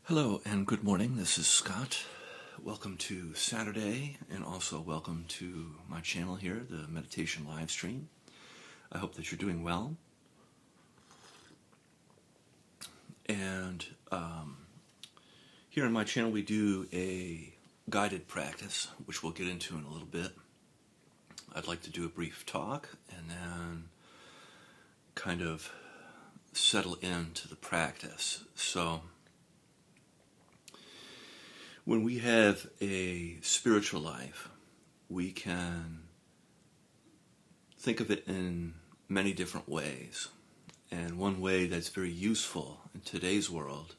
Hello and good morning. This is Scott. Welcome to Saturday and also welcome to my channel here, the meditation live stream. I hope that you're doing well. And here on my channel we do a guided practice, which we'll get into in a little bit. I'd like to do a brief talk and then kind of settle into the practice. So when we have a spiritual life, we can think of it in many different ways. And one way that's very useful in today's world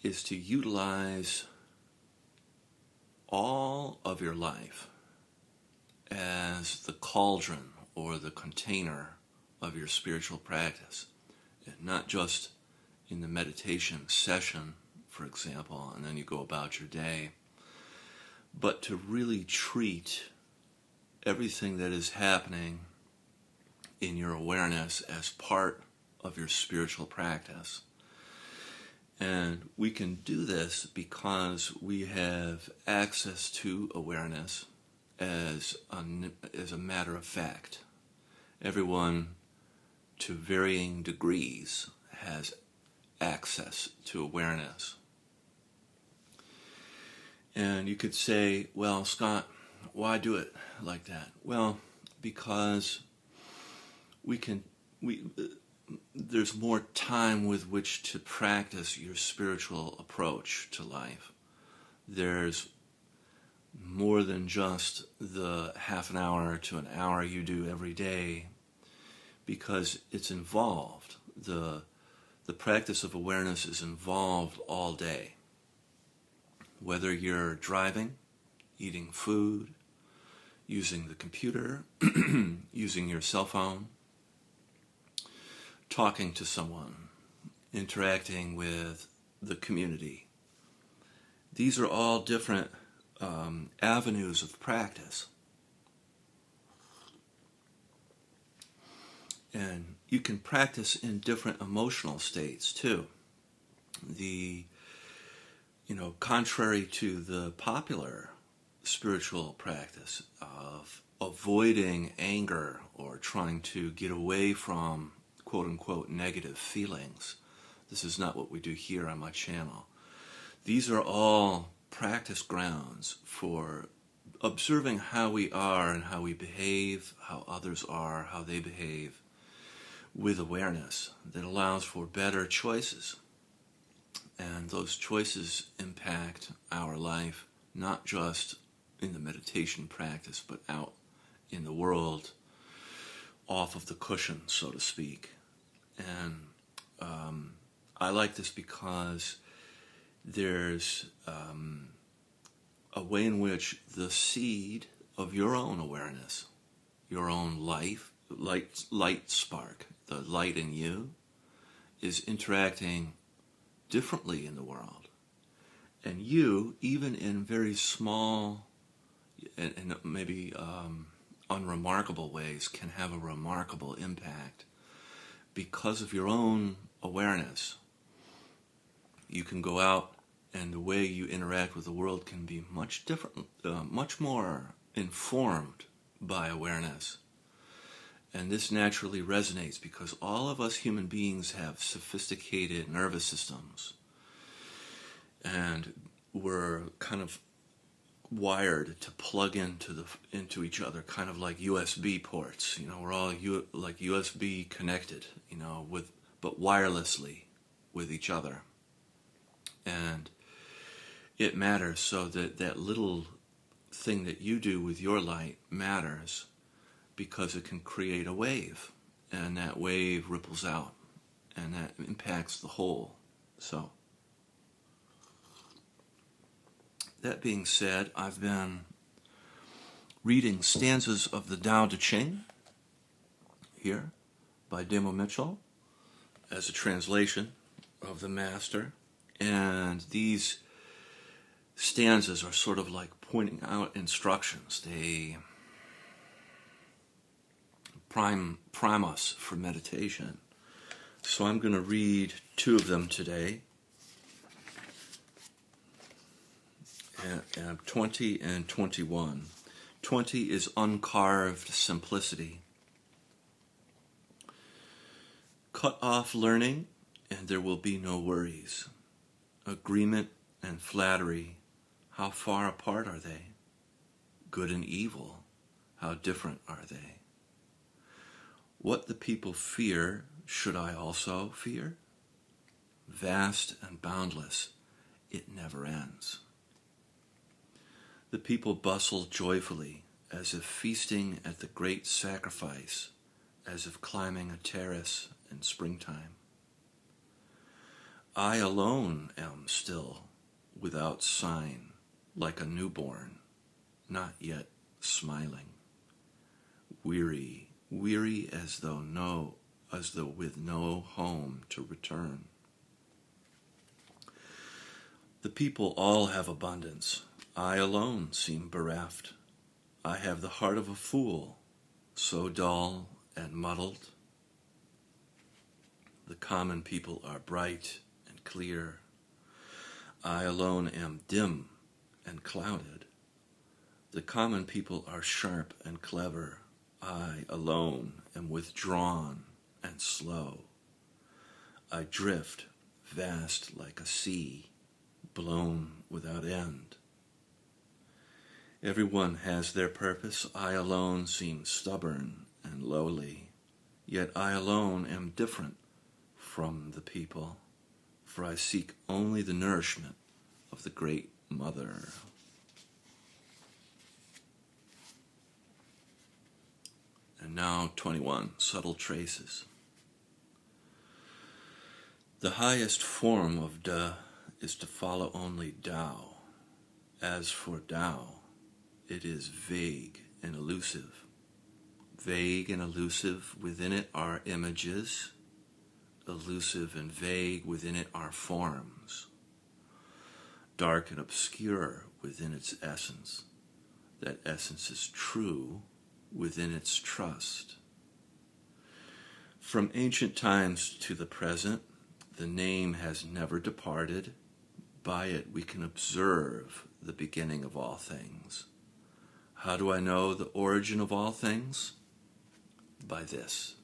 is to utilize all of your life as the cauldron or the container of your spiritual practice. And not just in the meditation session, for example, and then you go about your day, but to really treat everything that is happening in your awareness as part of your spiritual practice. And we can do this because we have access to awareness as a matter of fact. Everyone, to varying degrees, has access to awareness. And you could say, well, Scott, why do it like that? Well, because there's more time with which to practice your spiritual approach to life. There's more than just the half an hour to an hour you do every day, because it's involved. The practice of awareness is involved all day. Whether you're driving, eating food, using the computer, using your cell phone, talking to someone, interacting with the community. These are all different avenues of practice. And you can practice in different emotional states too. Contrary to the popular spiritual practice of avoiding anger or trying to get away from quote-unquote negative feelings, this is not what we do here on my channel. These are all practice grounds for observing how we are and how we behave, how others are, how they behave, with awareness that allows for better choices. And those choices impact our life, not just in the meditation practice, but out in the world, off of the cushion, so to speak. And I like this because there's a way in which the seed of your own awareness, your own light spark, the light in you, is interacting differently in the world. And you, even in very small and maybe unremarkable ways, can have a remarkable impact because of your own awareness. You can go out and the way you interact with the world can be much different, much more informed by awareness. And this naturally resonates because all of us human beings have sophisticated nervous systems. And we're kind of wired to plug into each other, kind of like USB ports. We're all like USB connected, but wirelessly with each other. And it matters, so that little thing that you do with your light matters, because it can create a wave, and that wave ripples out, and that impacts the whole. So, that being said, I've been reading stanzas of the Tao Te Ching here by Demo Mitchell as a translation of the Master, and these stanzas are sort of like pointing out instructions. They prime us for meditation. So I'm going to read two of them today. and 20 and 21. 20 is uncarved simplicity. Cut off learning, and there will be no worries. Agreement and flattery, how far apart are they? Good and evil, how different are they? What the people fear, should I also fear? Vast and boundless, it never ends. The people bustle joyfully, as if feasting at the great sacrifice, as if climbing a terrace in springtime. I alone am still, without sign, like a newborn, not yet smiling. Weary, weary as though with no home to return. The people all have abundance. I alone seem bereft. I have the heart of a fool, so dull and muddled. The common people are bright and clear. I alone am dim and clouded. The common people are sharp and clever. I alone am withdrawn and slow. I drift vast like a sea, blown without end. Everyone has their purpose. I alone seem stubborn and lowly. Yet I alone am different from the people, for I seek only the nourishment of the Great Mother. And now 21, subtle traces. The highest form of Da is to follow only Tao. As for Tao, it is vague and elusive. Vague and elusive, within it are images. Elusive and vague, within it are forms. Dark and obscure within its essence. That essence is true within its trust. From ancient times to the present, the name has never departed. By it we can observe the beginning of all things. How do I know the origin of all things? By this.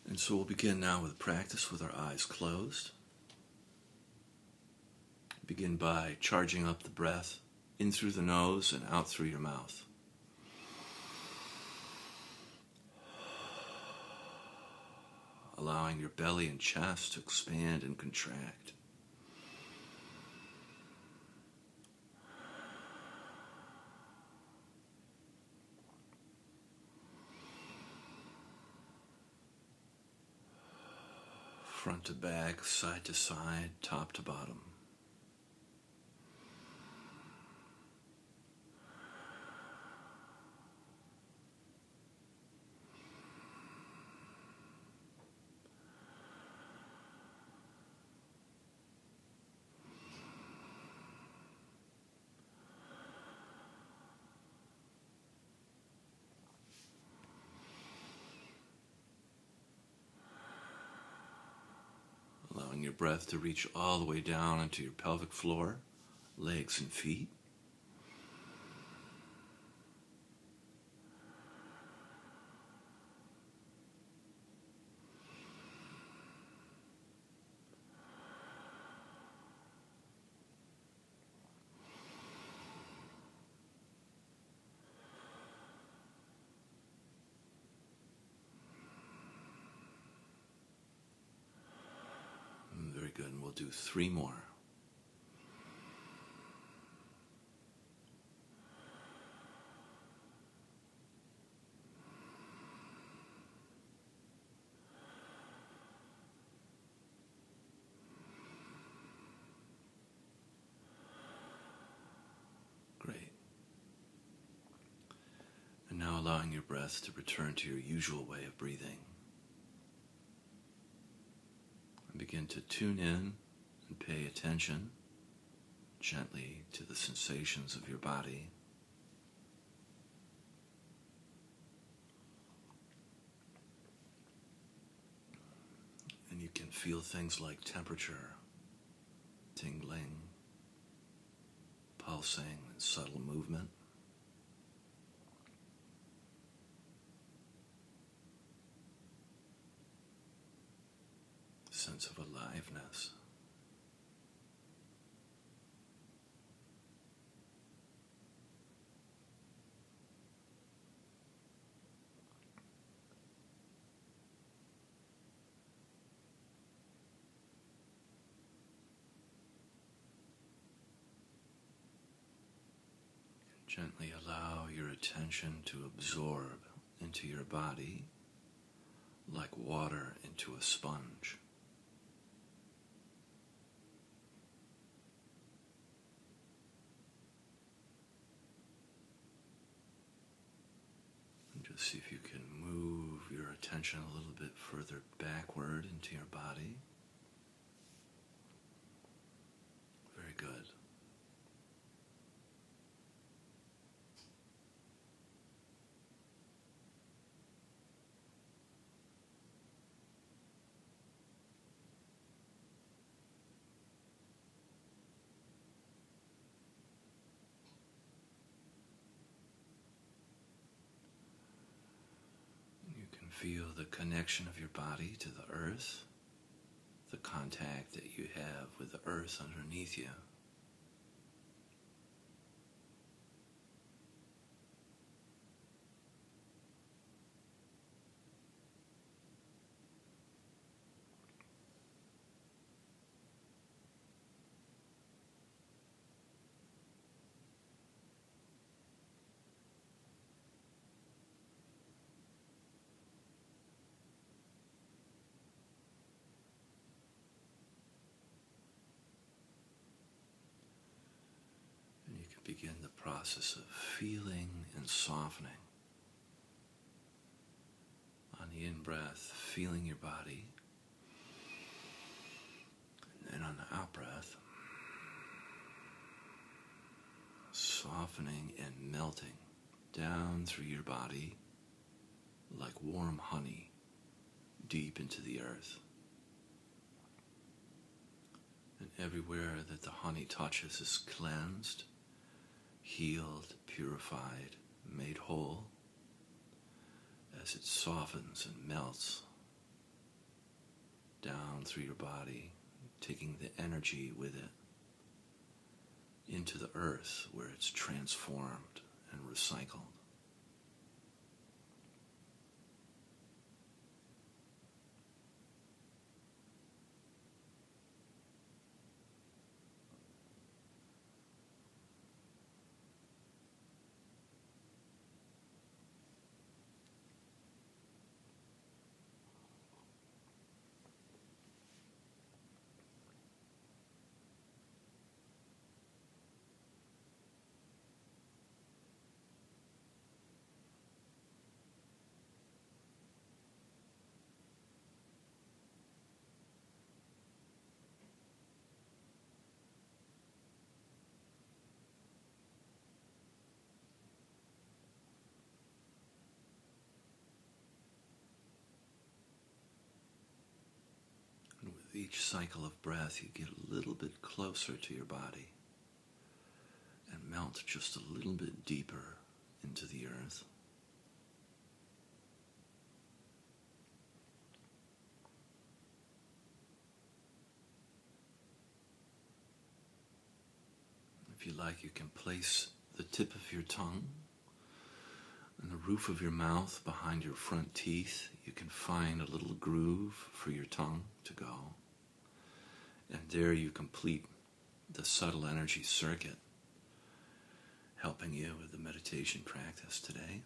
And so we'll begin now with practice with our eyes closed. Begin by charging up the breath in through the nose and out through your mouth. Allowing your belly and chest to expand and contract. Front to back, side to side, top to bottom. Allowing your breath to reach all the way down into your pelvic floor, legs and feet. Very good, and we'll do 3 more. Great. And now allowing your breath to return to your usual way of breathing. And begin to tune in and pay attention gently to the sensations of your body. You can feel things like temperature, tingling, pulsing, and subtle movement. Sense of aliveness. Gently allow your attention to absorb into your body like water into a sponge. And just see if you can move your attention a little bit further backward into your body. Very good. You can feel the connection of your body to the earth, the contact that you have with the earth underneath you. And you can begin the process of feeling and softening. On the in-breath, feeling your body. And on the out-breath, softening and melting down through your body like warm honey deep into the earth. And everywhere that the honey touches is cleansed, healed, purified, made whole as it softens and melts down through your body, taking the energy with it into the earth where it's transformed and recycled. And with each cycle of breath, you get a little bit closer to your body and melt just a little bit deeper into the earth. If you like, you can place the tip of your tongue and the roof of your mouth behind your front teeth. You can find a little groove for your tongue to go. And there you complete the subtle energy circuit, helping you with the meditation practice today.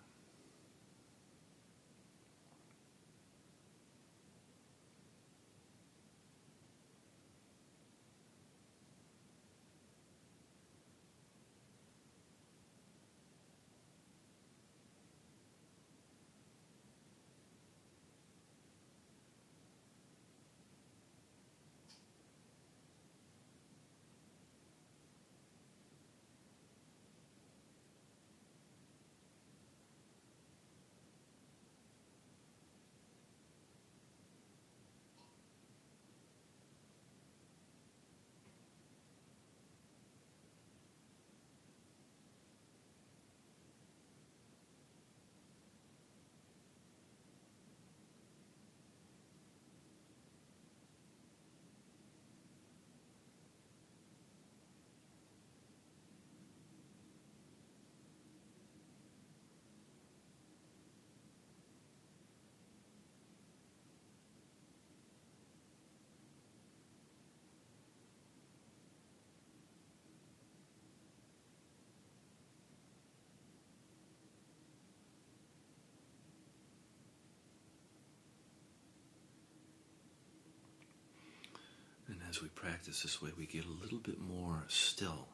as we practice this way, we get a little bit more still.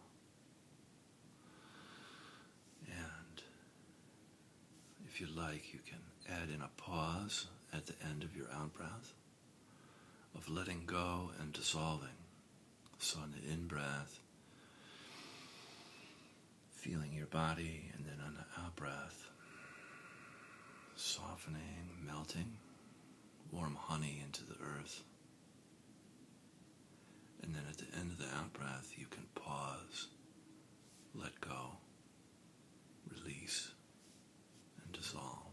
And if you like, you can add in a pause at the end of your out-breath of letting go and dissolving. So on the in-breath, feeling your body, and then on the out-breath, softening, melting, warm honey into the earth. And then at the end of the out-breath, you can pause, let go, release, and dissolve.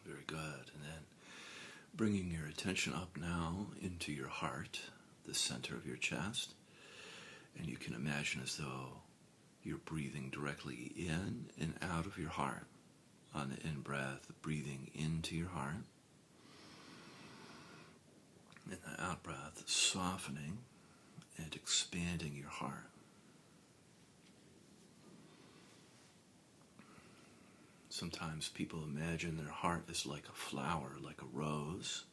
Very good. And then bringing your attention up now into your heart, the center of your chest. And you can imagine as though you're breathing directly in and out of your heart. On the in-breath, breathing into your heart. And the out-breath, softening and expanding your heart. Sometimes people imagine their heart is like a flower, like a rose,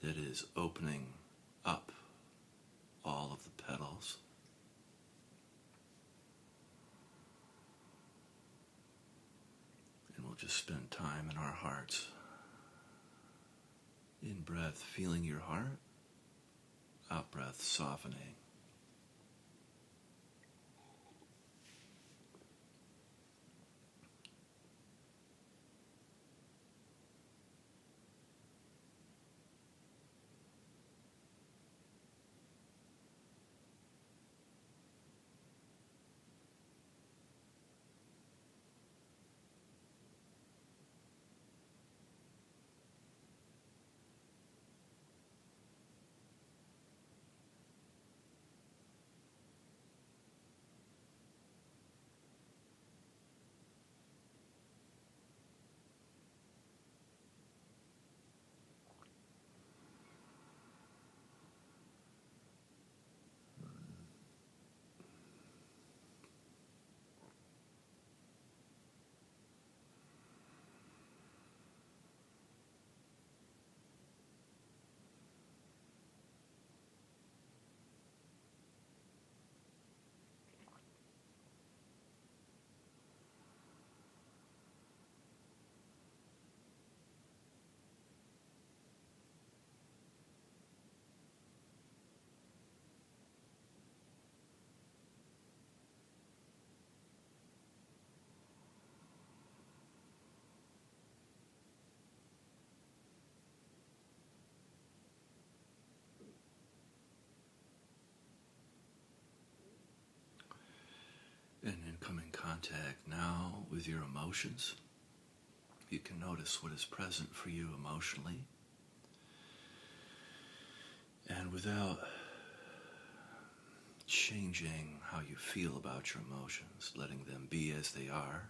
that is opening up all of the petals. And we'll just spend time in our hearts. In-breath, feeling your heart. Out-breath, softening. And then come in contact now with your emotions. You can notice what is present for you emotionally. And without changing how you feel about your emotions, letting them be as they are,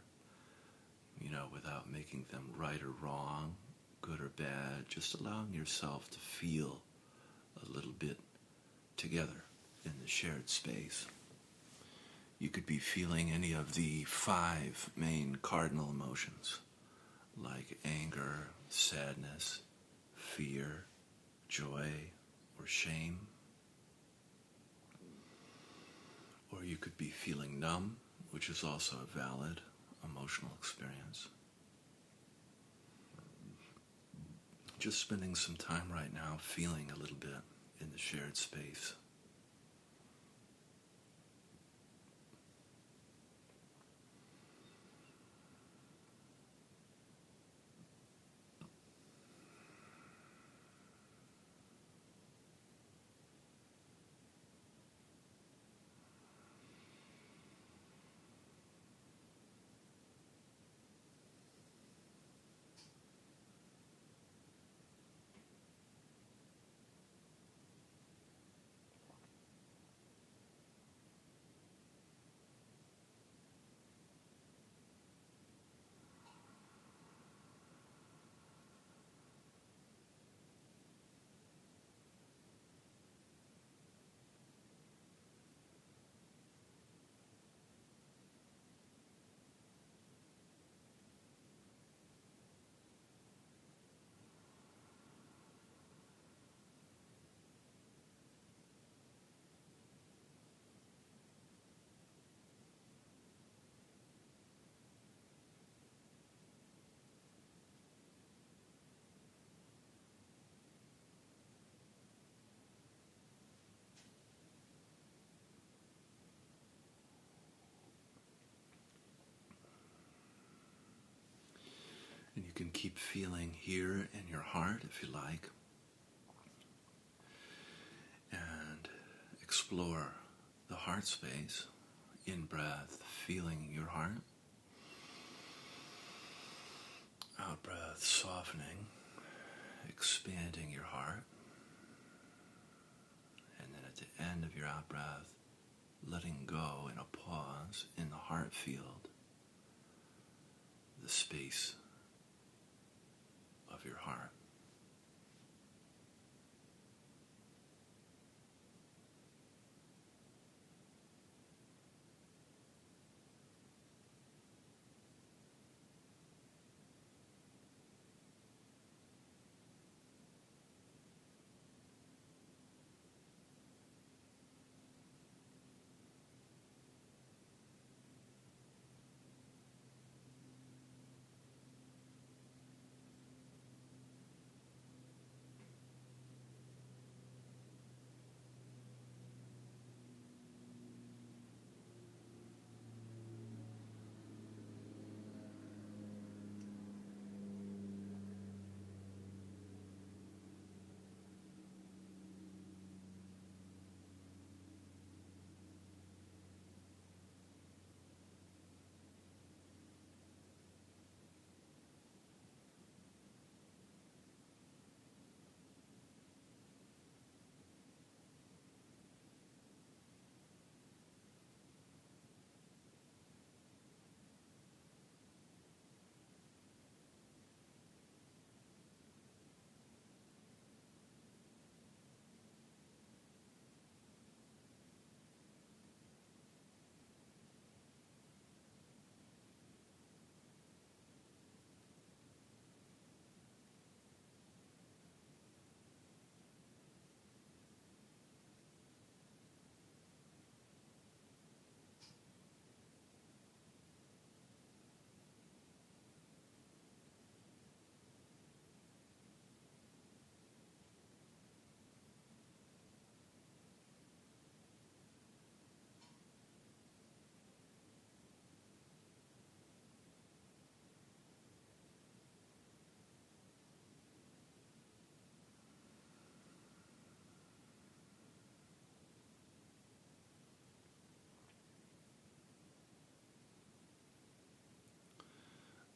without making them right or wrong, good or bad, just allowing yourself to feel a little bit together in the shared space. You could be feeling any of the 5 main cardinal emotions, like anger, sadness, fear, joy, or shame. Or you could be feeling numb, which is also a valid emotional experience. Just spending some time right now feeling a little bit in the shared space. And you can keep feeling here in your heart if you like, and explore the heart space. In breath, feeling your heart. Out breath, softening, expanding your heart. And then at the end of your out breath, letting go in a pause in the heart field, the space of your heart.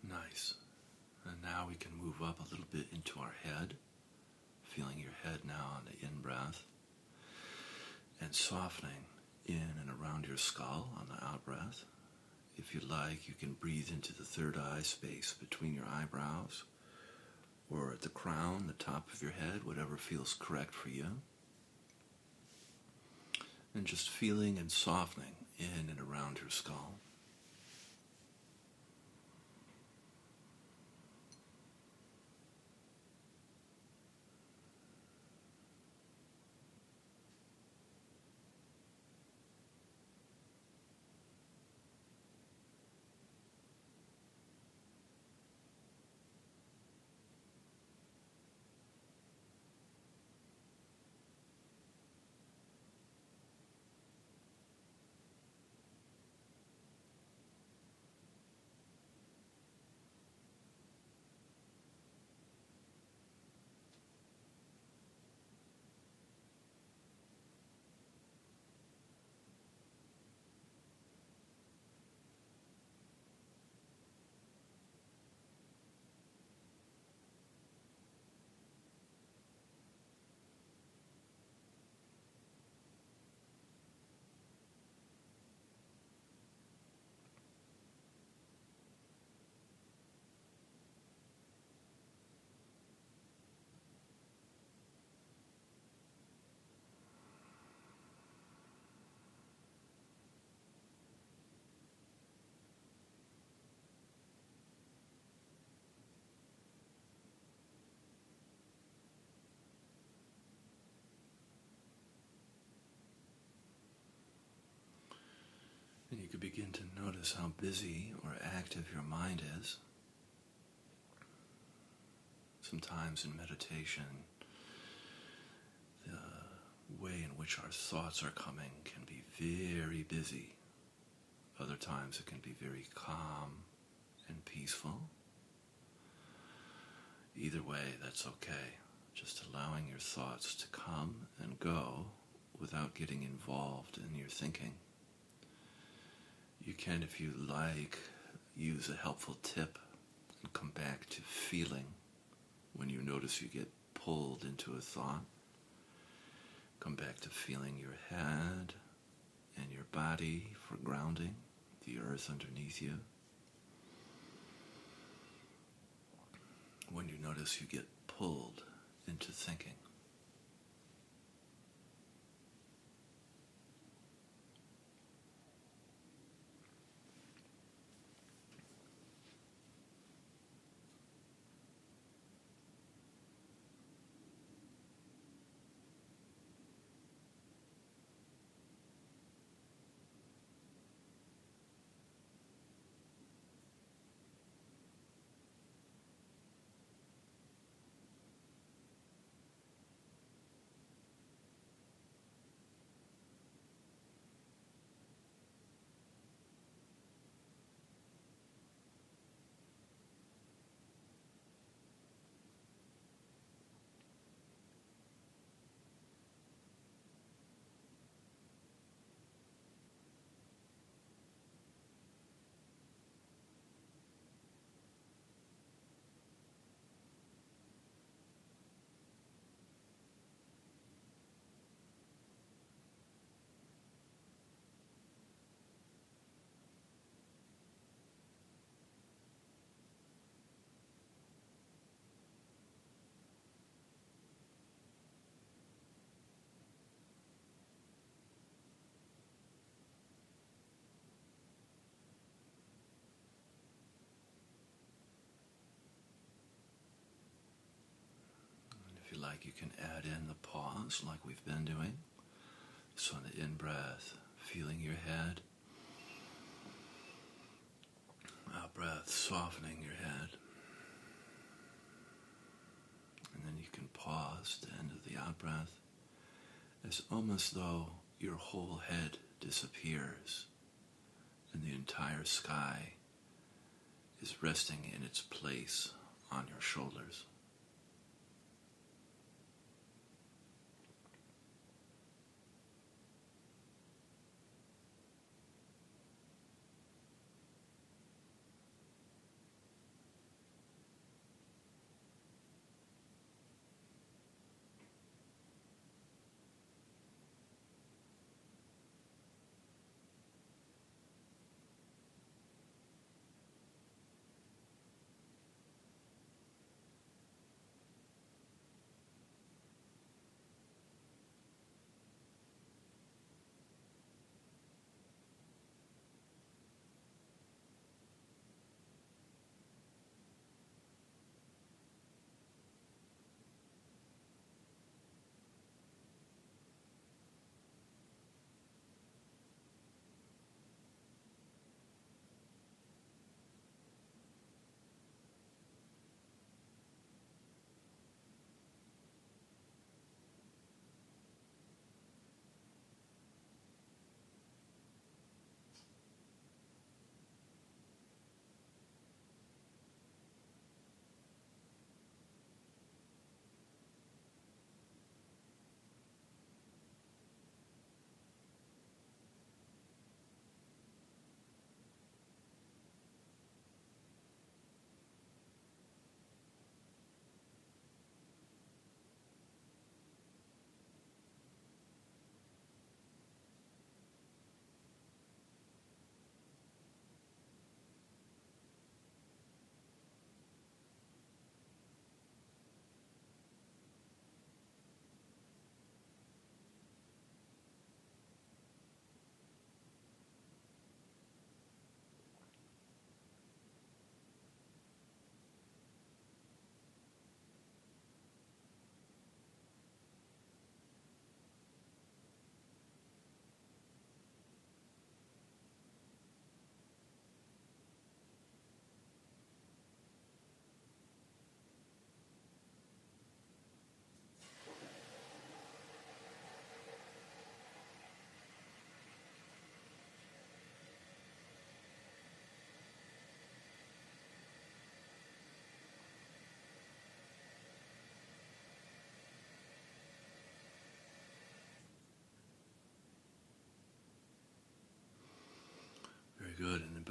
Nice. And now we can move up a little bit into our head, feeling your head now on the in-breath, and softening in and around your skull on the out-breath. If you like, you can breathe into the third eye space between your eyebrows or at the crown, the top of your head, whatever feels correct for you. And just feeling and softening in and around your skull. And you could begin to notice how busy or active your mind is. Sometimes in meditation, the way in which our thoughts are coming can be very busy. Other times it can be very calm and peaceful. Either way, that's okay. Just allowing your thoughts to come and go without getting involved in your thinking. You can, if you like, use a helpful tip and come back to feeling when you notice you get pulled into a thought. Come back to feeling your head and your body for grounding, the earth underneath you. When you notice you get pulled into thinking. If you like, you can add in the pause like we've been doing. So on the in-breath, feeling your head. Out-breath, softening your head. And then you can pause the end of the out-breath. It's almost though your whole head disappears and the entire sky is resting in its place on your shoulders.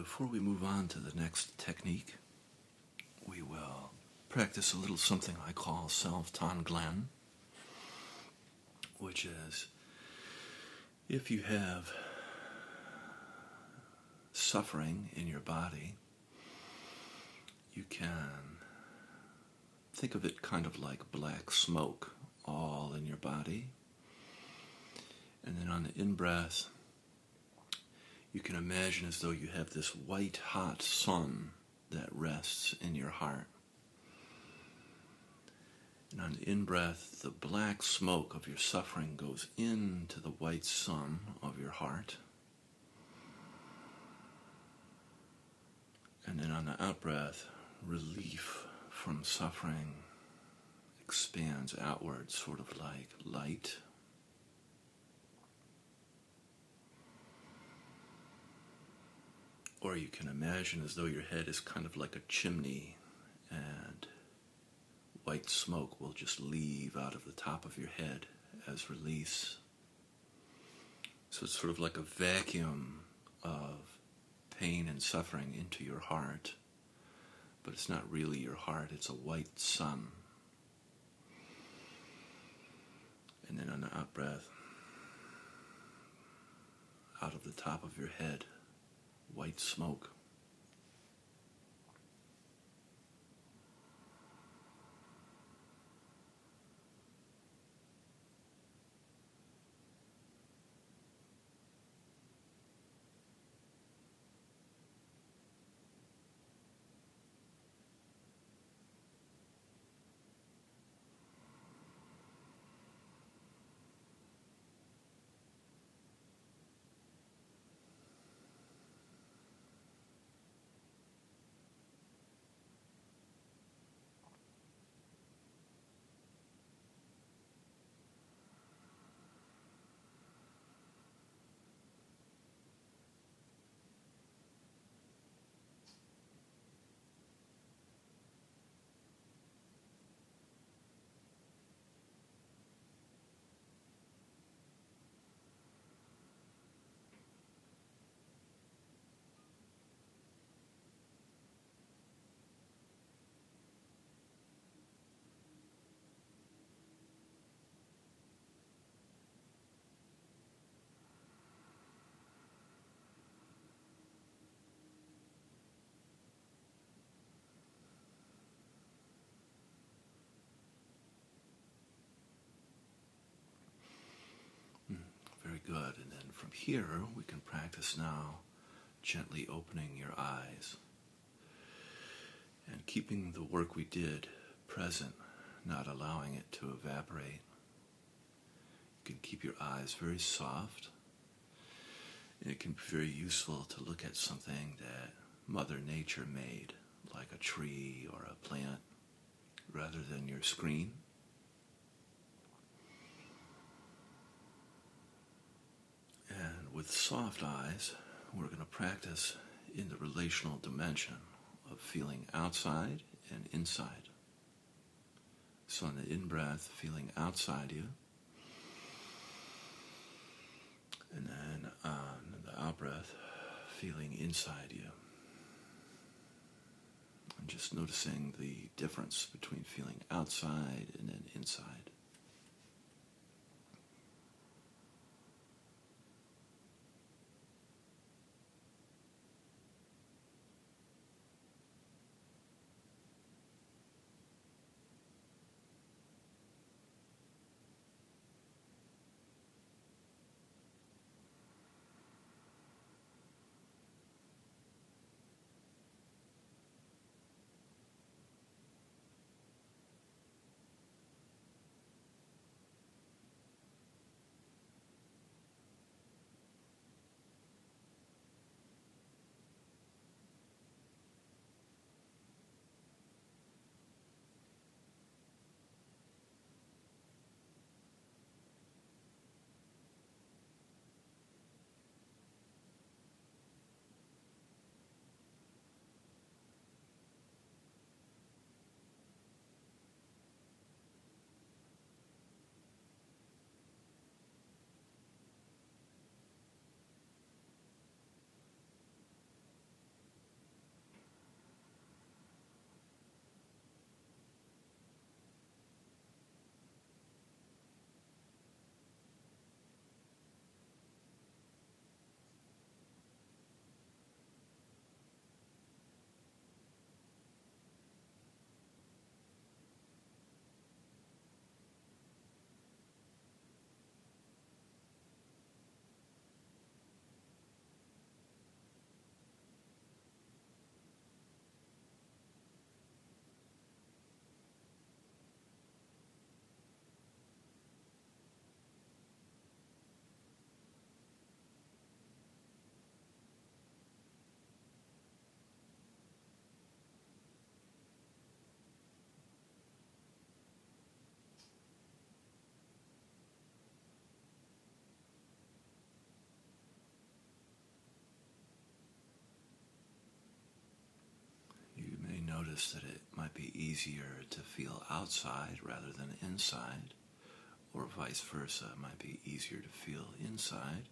before we move on to the next technique, we will practice a little something I call self-tonglen, which is if you have suffering in your body, you can think of it kind of like black smoke all in your body. And then on the in-breath, you can imagine as though you have this white hot sun that rests in your heart. And on the in-breath, the black smoke of your suffering goes into the white sun of your heart. And then on the out-breath, relief from suffering expands outward, sort of like light. Or you can imagine as though your head is kind of like a chimney and white smoke will just leave out of the top of your head as release. So it's sort of like a vacuum of pain and suffering into your heart, but it's not really your heart, it's a white sun. And then on the out breath, out of the top of your head, white smoke. Very good. And then from here, we can practice now gently opening your eyes and keeping the work we did present, not allowing it to evaporate. You can keep your eyes very soft, and it can be very useful to look at something that Mother Nature made, like a tree or a plant, rather than your screen. And with soft eyes, we're going to practice in the relational dimension of feeling outside and inside. So on the in-breath, feeling outside you. And then on the out-breath, feeling inside you. And just noticing the difference between feeling outside and then inside. notice that it might be easier to feel outside rather than inside, or vice versa. It might be easier to feel inside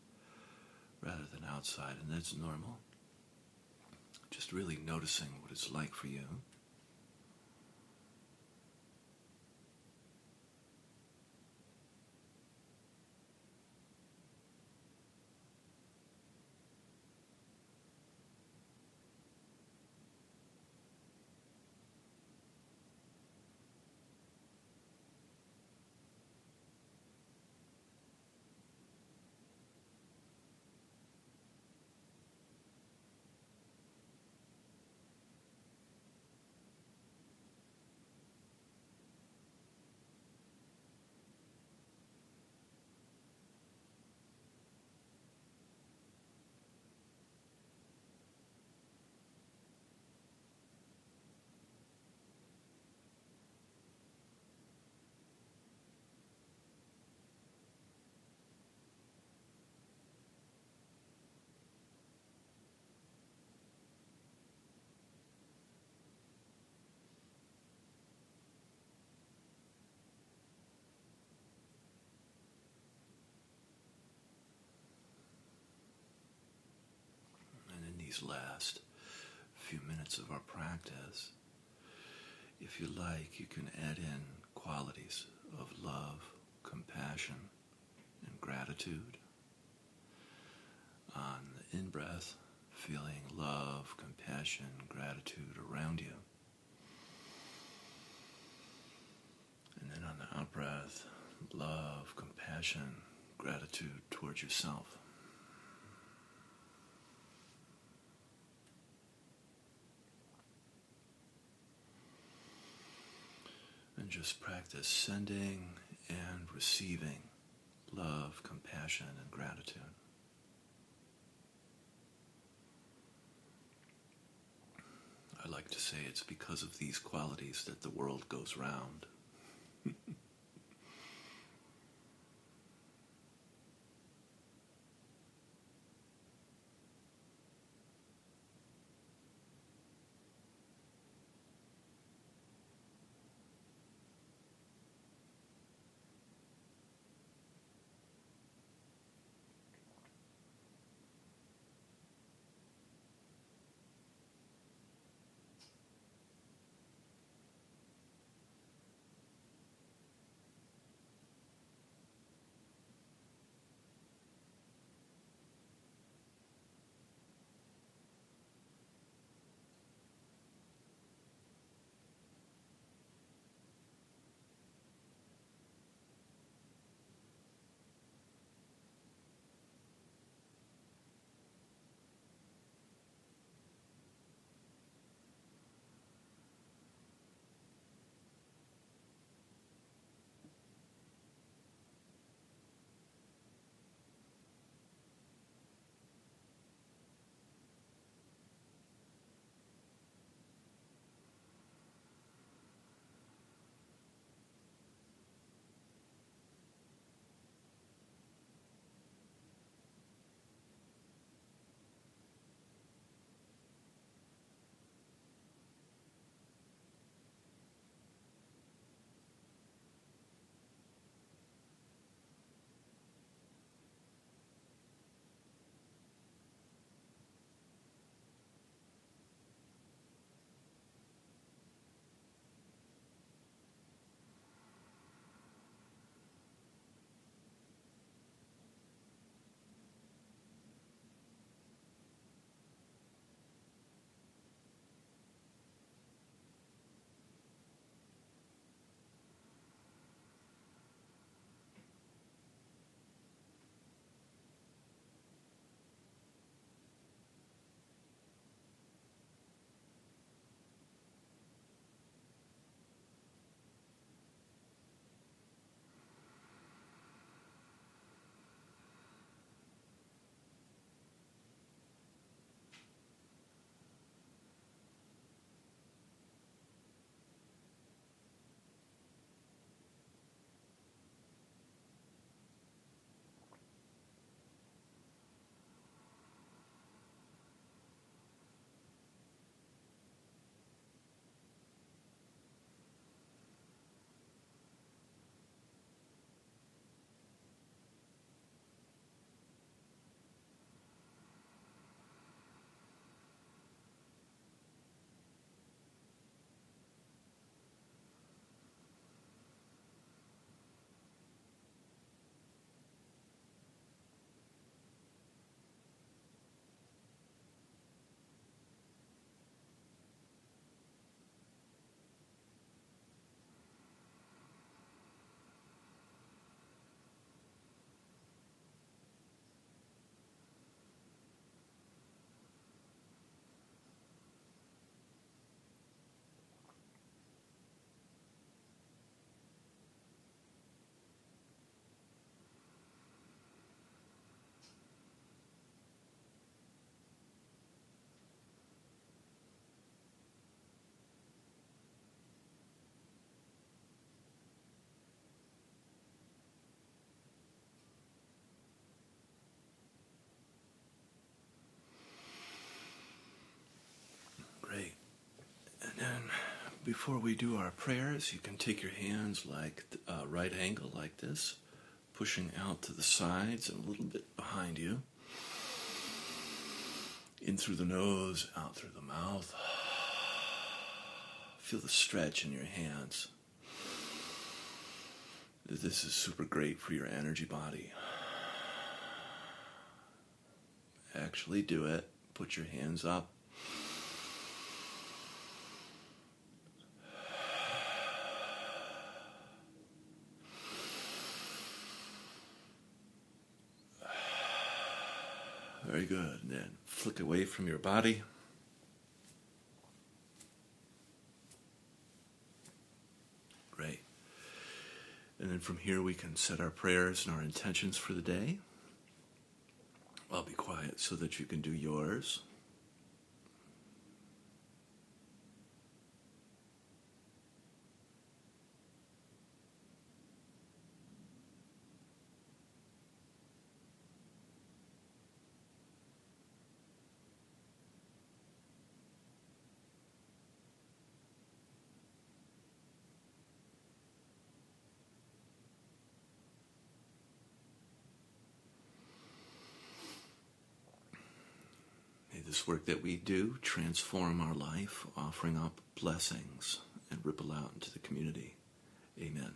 rather than outside, and that's normal. Just really noticing what it's like for you. And in these last few minutes of our practice, if you like, you can add in qualities of love, compassion, and gratitude. On the in-breath, feeling love, compassion, gratitude around you. And then on the out-breath, love, compassion, gratitude towards yourself. And just practice sending and receiving love, compassion, and gratitude. I like to say it's because of these qualities that the world goes round. before we do our prayers, you can take your hands like right angle like this, pushing out to the sides and a little bit behind you. In through the nose, out through the mouth. Feel the stretch in your hands. This is super great for your energy body. Actually do it. Put your hands up. Very good. And then flick away from your body. Great. And then from here we can set our prayers and our intentions for the day. I'll be quiet so that you can do yours. May this work that we do transform our life, offering up blessings and ripple out into the community. Amen.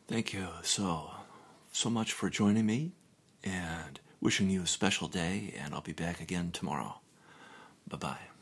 Thank you so much for joining me and wishing you a special day, and I'll be back again tomorrow. Bye-bye.